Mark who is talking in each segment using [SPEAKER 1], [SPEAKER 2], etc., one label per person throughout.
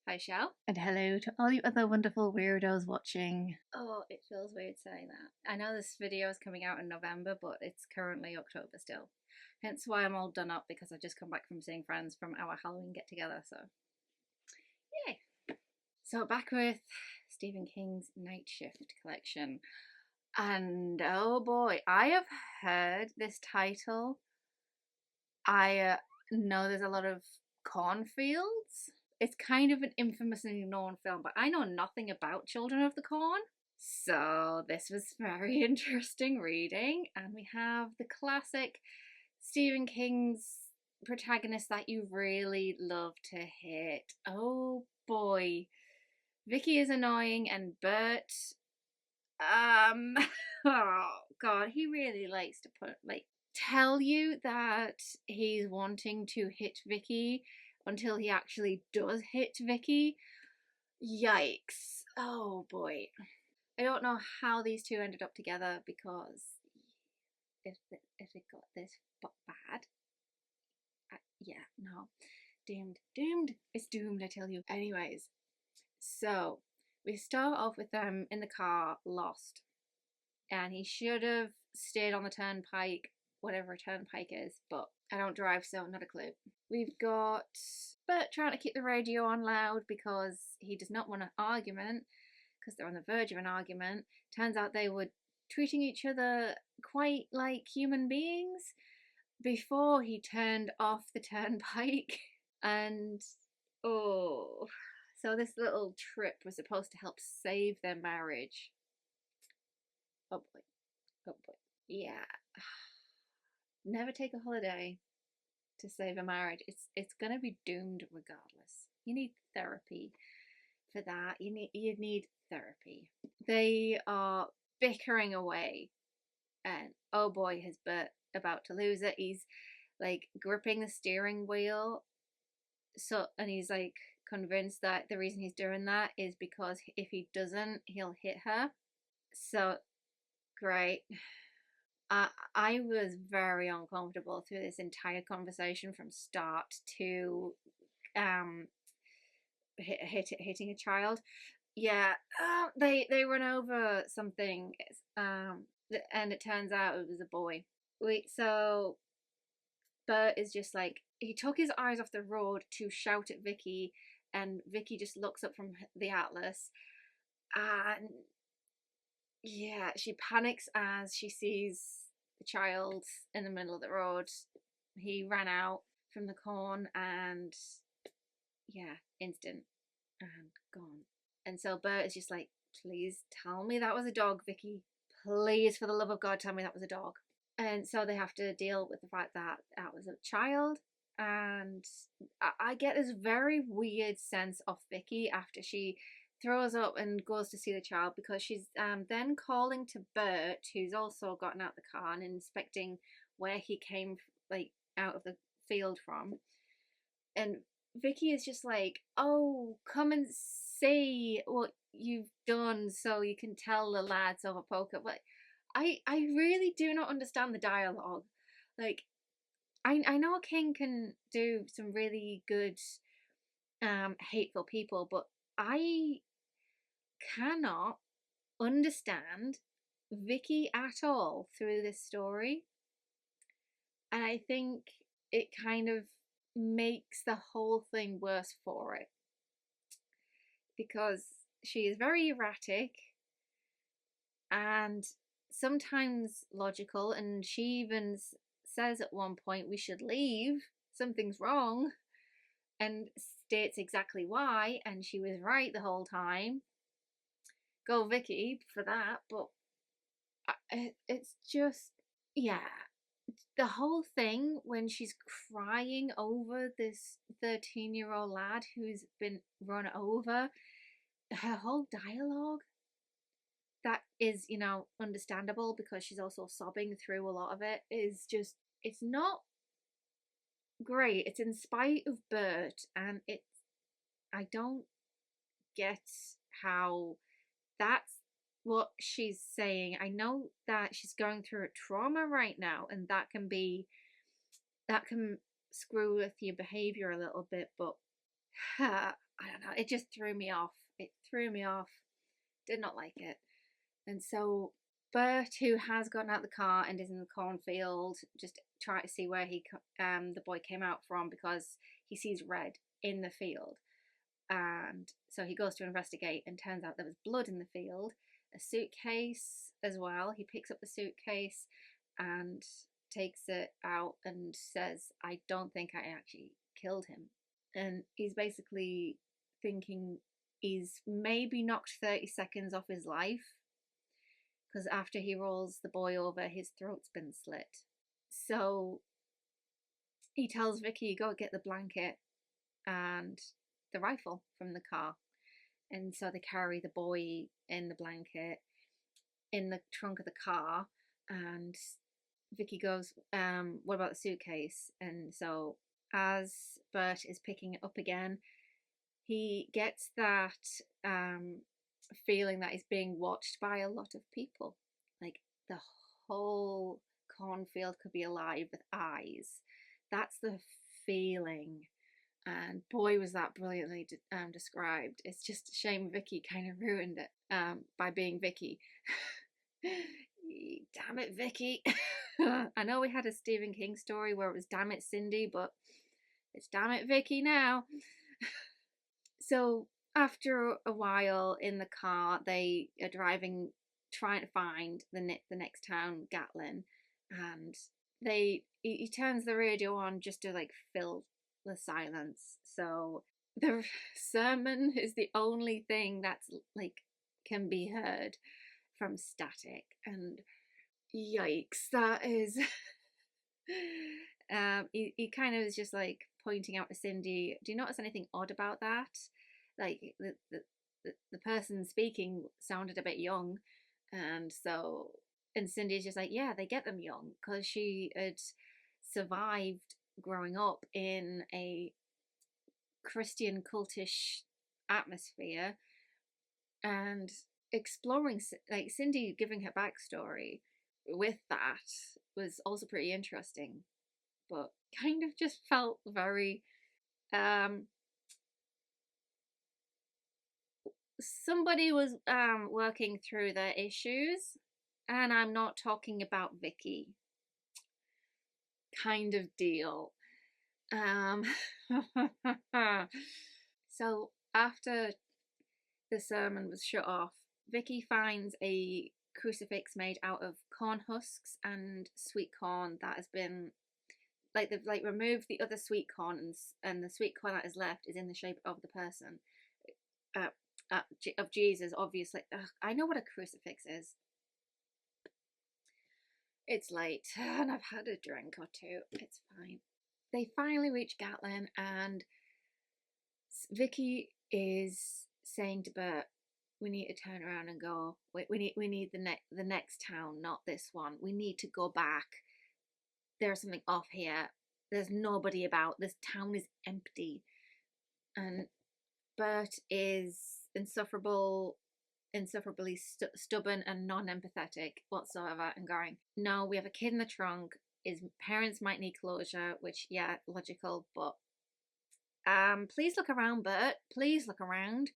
[SPEAKER 1] Hi, Shell.
[SPEAKER 2] And hello to all you other wonderful weirdos watching.
[SPEAKER 1] Oh, it feels weird saying that. I know this video is coming out in November, but it's currently October still. Hence why I'm all done up because I've just come back from seeing friends from our Halloween get together, so yay. So back with Stephen King's Night Shift collection. And oh boy, I have heard this title. I know there's a lot of cornfields. It's kind of an infamously known film, but I know nothing about Children of the Corn. So this was very interesting reading, and we have the classic Stephen King's protagonist that you really love to hate. Oh boy, Vicky is annoying, and Bert, um, oh god, he really likes to tell you that he's wanting to hit Vicky until he actually does hit Vicky. Yikes! Oh boy. I don't know how these two ended up together because if it got this bad, yeah, no, doomed. It's doomed, I tell you. Anyways, so we start off with them in the car, lost, and he should have stayed on the turnpike, whatever a turnpike is, but I don't drive, so not a clue. We've got Bert trying to keep the radio on loud because he does not want an argument because they're on the verge of an argument. Turns out they were treating each other quite like human beings before he turned off the turnpike. And oh, so this little trip was supposed to help save their marriage. Oh boy, oh boy. Yeah. Never take a holiday to save a marriage. It's gonna be doomed regardless. You need therapy for that. You need therapy. They are bickering away, and oh boy, has Bert about to lose it. He's like gripping the steering wheel, and he's like convinced that the reason he's doing that is because if he doesn't, he'll hit her. So great. I was very uncomfortable through this entire conversation from start to um hitting a child. Yeah, they run over something, um, and it turns out it was a boy. Wait, so Bert is just like he took his eyes off the road to shout at Vicky, and Vicky just looks up from the atlas, and yeah, she panics as she sees the child in the middle of the road. He ran out from the corn, and yeah, instant and gone. And so Bert is just like, please tell me that was a dog, Vicky. Please, for the love of God, tell me that was a dog. And so they have to deal with the fact that that was a child. And I get this very weird sense of Vicky after she throws up and goes to see the child because she's then calling to Bert, who's also gotten out the car and inspecting where he came like out of the field from. And Vicky is just like, "Oh, come and see what you've done, so you can tell the lads over poker." But I really do not understand the dialogue. Like, I know King can do some really good, hateful people, but I cannot understand Vicky at all through this story, and I think it kind of makes the whole thing worse for it because she is very erratic and sometimes logical, and she even says at one point we should leave, something's wrong, and states exactly why, and she was right the whole time. Go Vicky for that. But it's just, yeah, the whole thing when she's crying over this 13-year-old lad who's been run over, her whole dialogue that is, understandable because she's also sobbing through a lot of it, is just, it's not great. It's in spite of Bert, and I don't get how that's what she's saying. I know that she's going through a trauma right now, and that can screw with your behavior a little bit, but I don't it just threw me off. It threw me off. Did not like it. And so Bert, who has gotten out of the car and is in the cornfield, just trying to see where the boy came out from, because he sees red in the field. And so he goes to investigate, and turns out there was blood in the field, a suitcase as well. He picks up the suitcase and takes it out and says, I don't think I actually killed him. And he's basically thinking he's maybe knocked 30 seconds off his life, because after he rolls the boy over, his throat's been slit. So he tells Vicky, go get the blanket and the rifle from the car. And so they carry the boy in the blanket in the trunk of the car, and Vicky goes, what about the suitcase? And so as Bert is picking it up again, he gets that feeling that he's being watched by a lot of people. Like the whole cornfield could be alive with eyes. That's the feeling. And boy, was that brilliantly described. It's just a shame Vicky kind of ruined it by being Vicky. Damn it, Vicky. I know we had a Stephen King story where it was damn it, Cindy, but it's damn it, Vicky now. So after a while in the car, they are driving, trying to find the next town, Gatlin, and he turns the radio on just to like fill the silence. So the sermon is the only thing that's like can be heard from static, and yikes, that is. He kind of is just like pointing out to Cindy, do you notice anything odd about that? Like the person speaking sounded a bit young, and Cindy's just like, yeah, they get them young, because she had survived growing up in a Christian cultish atmosphere, and exploring, like Cindy giving her backstory with that was also pretty interesting, but kind of just felt very somebody was working through their issues, and I'm not talking about Vicky kind of deal. So after the sermon was shut off, Vicky finds a crucifix made out of corn husks and sweet corn that has been they've removed the other sweet corn, and the sweet corn that is left is in the shape of the person of Jesus, obviously. I know what a crucifix is. It's late and I've had a drink or two. It's fine. They finally reach Gatlin, and Vicky is saying to Bert, we need to turn around and go. We need the next town, not this one. We need to go back. There's something off here. There's nobody about. This town is empty. And Bert is insufferably stubborn and non-empathetic whatsoever, and going, no, we have a kid in the trunk. His parents might need closure, which, yeah, logical, but please look around, Bert. Please look around.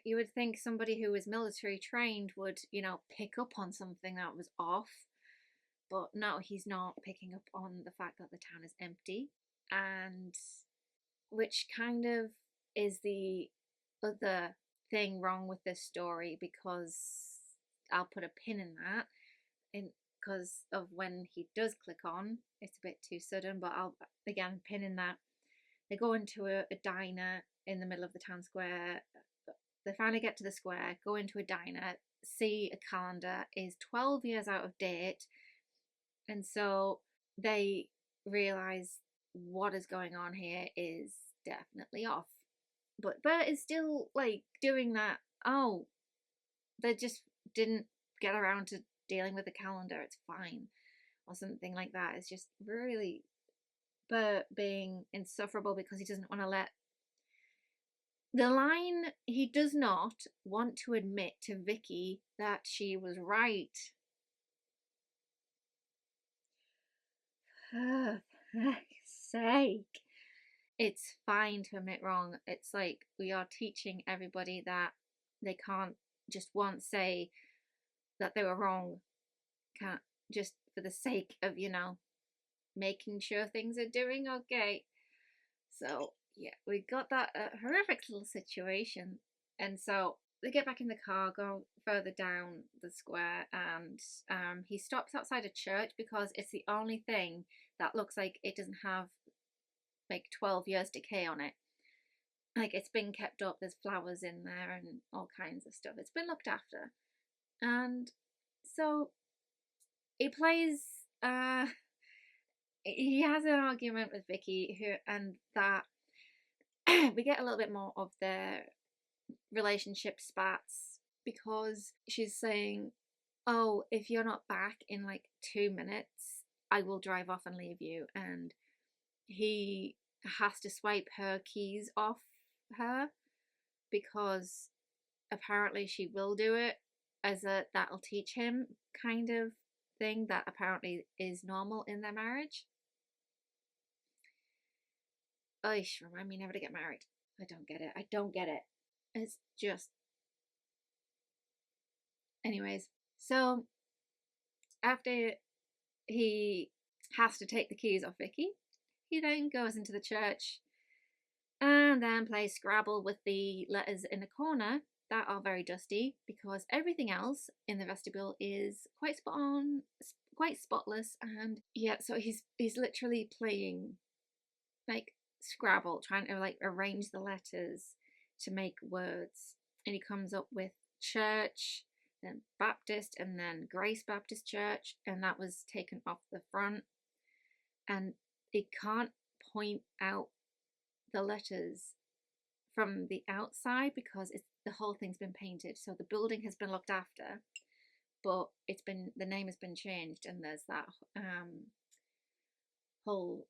[SPEAKER 1] You would think somebody who was military trained would, pick up on something that was off. But no, he's not picking up on the fact that the town is empty. And which kind of is the other thing wrong with this story, because I'll put a pin in that, because of when he does click on, it's a bit too sudden, but I'll again pin in that. They go into a diner in the middle of the town square. They finally get to the square, go into a diner, see a calendar is 12 years out of date, and so they realize what is going on here is definitely off. But Bert is still doing that. Oh, they just didn't get around to dealing with the calendar. It's fine, or something like that. It's just really Bert being insufferable because he doesn't want to let the line. He does not want to admit to Vicky that she was right. For heck's sake. it's fine to admit wrong. It's like we are teaching everybody that they can't just once say that they were wrong, can't just for the sake of, making sure things are doing okay. So yeah, we got that horrific little situation. And so they get back in the car, go further down the square, and he stops outside a church because it's the only thing that looks like it doesn't have like 12 years decay on it. Like it's been kept up, there's flowers in there and all kinds of stuff. It's been looked after. And so he plays he has an argument with Vicky, who, and that we get a little bit more of their relationship spats, because she's saying, oh, if you're not back in like 2 minutes, I will drive off and leave you. And he has to swipe her keys off her because apparently she will do it, as a that'll teach him kind of thing that apparently is normal in their marriage. Oish, remind me never to get married. I don't get it. I don't get it. It's just. Anyways, so after he has to take the keys off Vicky, he then goes into the church and then plays Scrabble with the letters in the corner that are very dusty, because everything else in the vestibule is quite spot on, quite spotless. And yeah, so he's literally playing like Scrabble, trying to like arrange the letters to make words, and he comes up with church, then Baptist, and then Grace Baptist Church, and that was taken off the front, and he can't point out the letters from the outside because the whole thing's been painted, so the building has been looked after, but the name has been changed, and there's that whole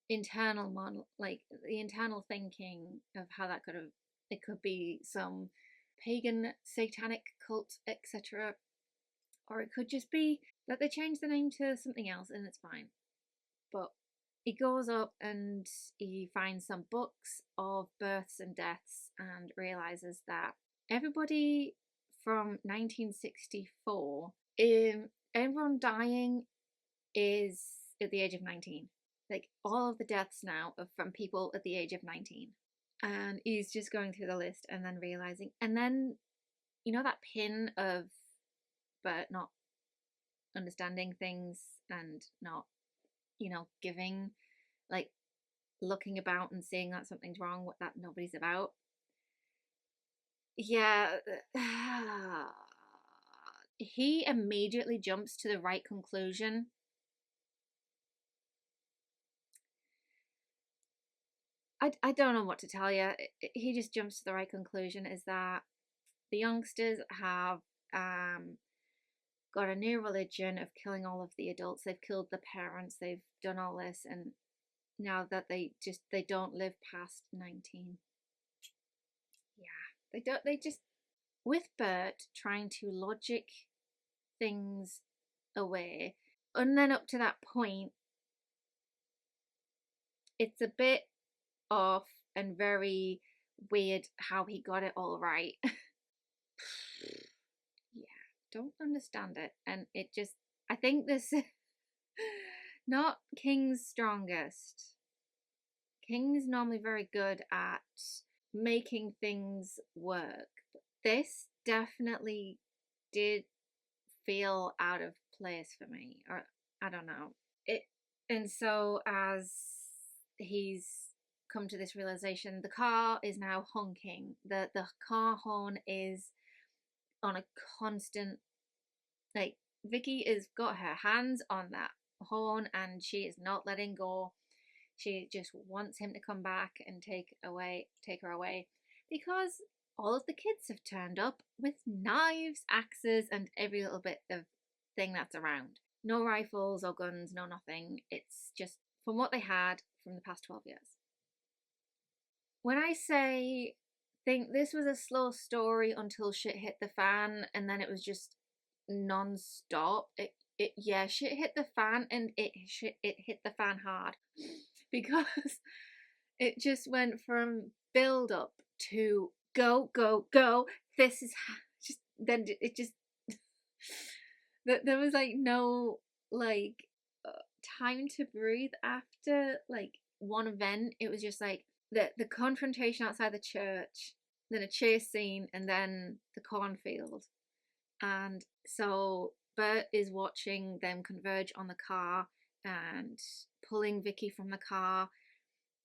[SPEAKER 1] internal model, like the internal thinking of how that it could be some pagan satanic cult, etc., or it could just be that they changed the name to something else and it's fine. But he goes up and he finds some books of births and deaths and realizes that everybody from 1964, everyone dying is at the age of 19. Like all of the deaths now are from people at the age of 19. And he's just going through the list and then realizing, and then that pin of but not understanding things and not giving, like looking about and seeing that something's wrong, what that nobody's about. Yeah. He immediately jumps to the right conclusion. I don't know what to tell you. He just jumps to the right conclusion, is that the youngsters have got a new religion of killing all of the adults. They've killed the parents. They've done all this, and now that they don't live past 19. Yeah, they just, with Bert trying to logic things away, and then up to that point, it's a bit off and very weird how he got it all right. Yeah, don't understand it. And it just, I think this not King's strongest. King's normally very good at making things work. But this definitely did feel out of place for me, or I don't know. And so as he's come to this realization, the car is now honking. The car horn is on a constant, like Vicky has got her hands on that horn and she is not letting go. She just wants him to come back and take her away, because all of the kids have turned up with knives, axes, and every little bit of thing that's around. No rifles or guns, no nothing. It's just from what they had from the past 12 years. When I say think this was a slow story until shit hit the fan, and then it was just non-stop, shit hit the fan, and it hit the fan hard. Because It just went from build up to go, go, go. This is just, then it just, there was like no like time to breathe after like one event. It was just like the confrontation outside the church, then a chase scene, and then the cornfield. And so Bert is watching them converge on the car and pulling Vicky from the car.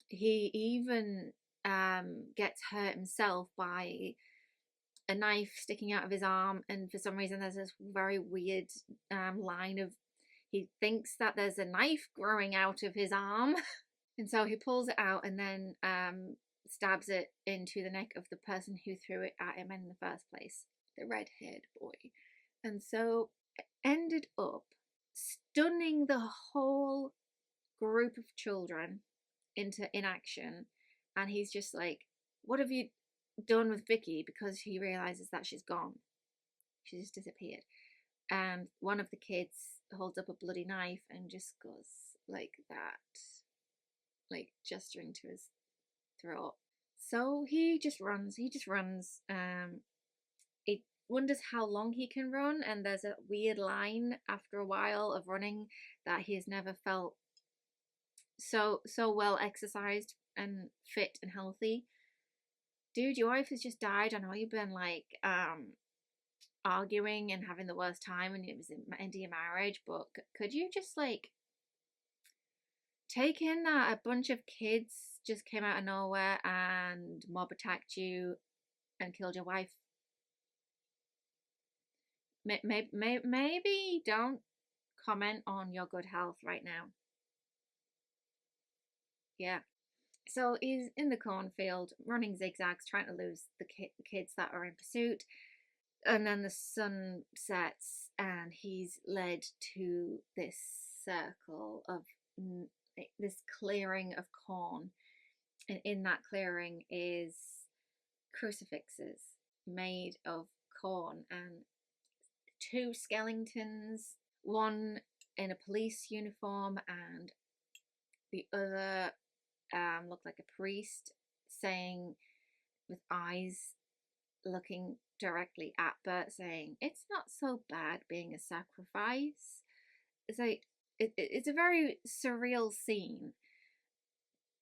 [SPEAKER 1] He even gets hurt himself by a knife sticking out of his arm, and for some reason there's this very weird line of, he thinks that there's a knife growing out of his arm. And so he pulls it out and then stabs it into the neck of the person who threw it at him in the first place, the red-haired boy. And so it ended up stunning the whole group of children into inaction. And he's just like, what have you done with Vicky? Because he realizes that she's gone. She just disappeared. And one of the kids holds up a bloody knife and just goes like that, like gesturing to his throat. So he just runs. He wonders how long he can run, and there's a weird line after a while of running that he has never felt so well exercised and fit and healthy. Dude, your wife has just died. I know you've been like arguing and having the worst time, and it was ending your marriage, but could you just like take in that a bunch of kids just came out of nowhere and mob attacked you and killed your wife? Maybe don't comment on your good health right now. Yeah. So he's in the cornfield, running zigzags, trying to lose the kids that are in pursuit. And then the sun sets, and he's led to this circle of this clearing of corn. And in that clearing is crucifixes made of corn, and two skeletons, one in a police uniform and the other looked like a priest, saying, with eyes looking directly at Bert, saying, "It's not so bad being a sacrifice." It's like it's a very surreal scene,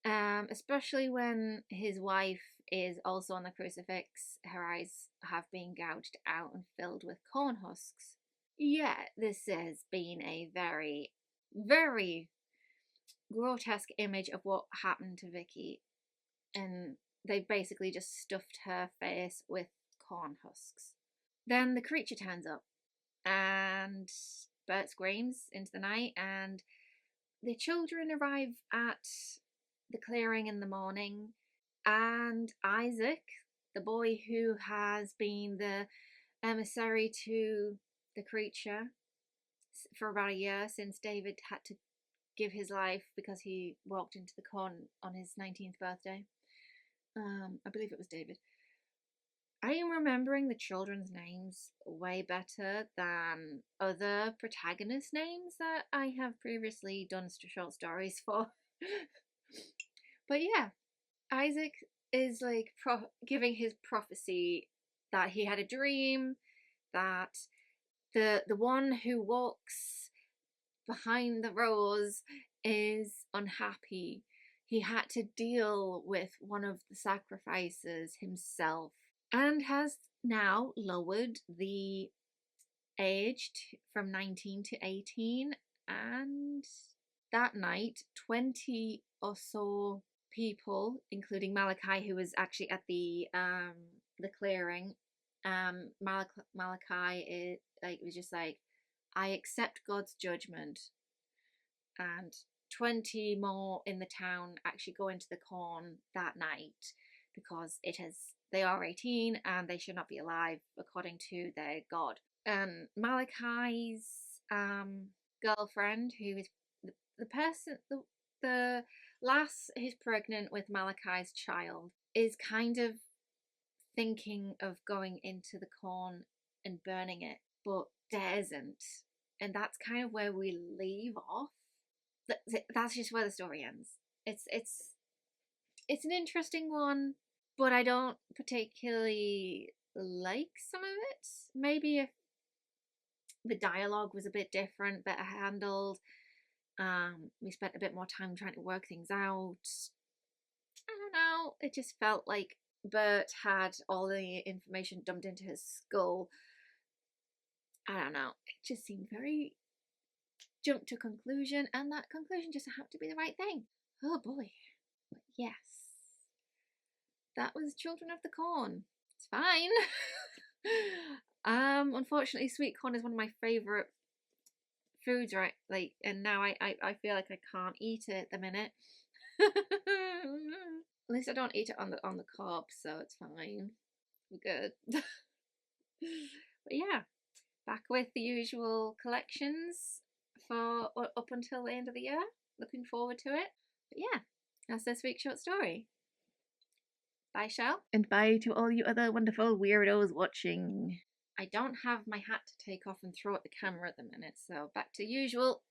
[SPEAKER 1] especially when his wife is also on the crucifix. Her eyes have been gouged out and filled with corn husks. Yeah, this has been a very, very grotesque image of what happened to Vicky, and they basically just stuffed her face with corn husks. Then the creature turns up, and Bert screams into the night, and the children arrive at the clearing in the morning, and Isaac, the boy who has been the emissary to the creature for about a year since David had to give his life because he walked into the corn on his 19th birthday. I believe it was David. I am remembering the children's names way better than other protagonist names that I have previously done short stories for. But yeah, Isaac is like giving his prophecy that he had a dream that the one who walks behind the rose is unhappy. He had to deal with one of the sacrifices himself, and has now lowered the age from 19 to 18. And that night, 20 or so people, including Malachi, who was actually at the clearing, Malachi is like, was just like, I accept God's judgment. And 20 more in the town actually go into the corn that night because they are 18 and they should not be alive according to their God. Malachi's girlfriend, who is the person, the lass who's pregnant with Malachi's child, is kind of thinking of going into the corn and burning it, but daresn't. And that's kind of where we leave off. That's just where the story ends. It's It's an interesting one, but I don't particularly like some of it. Maybe if the dialogue was a bit different, better handled, we spent a bit more time trying to work things out. I don't know. It just felt like Bert had all the information dumped into his skull. I don't know. It just seemed very jumped to a conclusion, and that conclusion just happened to be the right thing. Oh boy. But yes. That was Children of the Corn. It's fine. Unfortunately, sweet corn is one of my favourite foods, right? Like, and now I feel like I can't eat it at the minute. At least I don't eat it on the cob, so it's fine. We're good. But yeah, back with the usual collections for up until the end of the year. Looking forward to it. But yeah, that's this week's short story. Bye, Shell.
[SPEAKER 2] And bye to all you other wonderful weirdos watching.
[SPEAKER 1] I don't have my hat to take off and throw at the camera at the minute, so back to usual.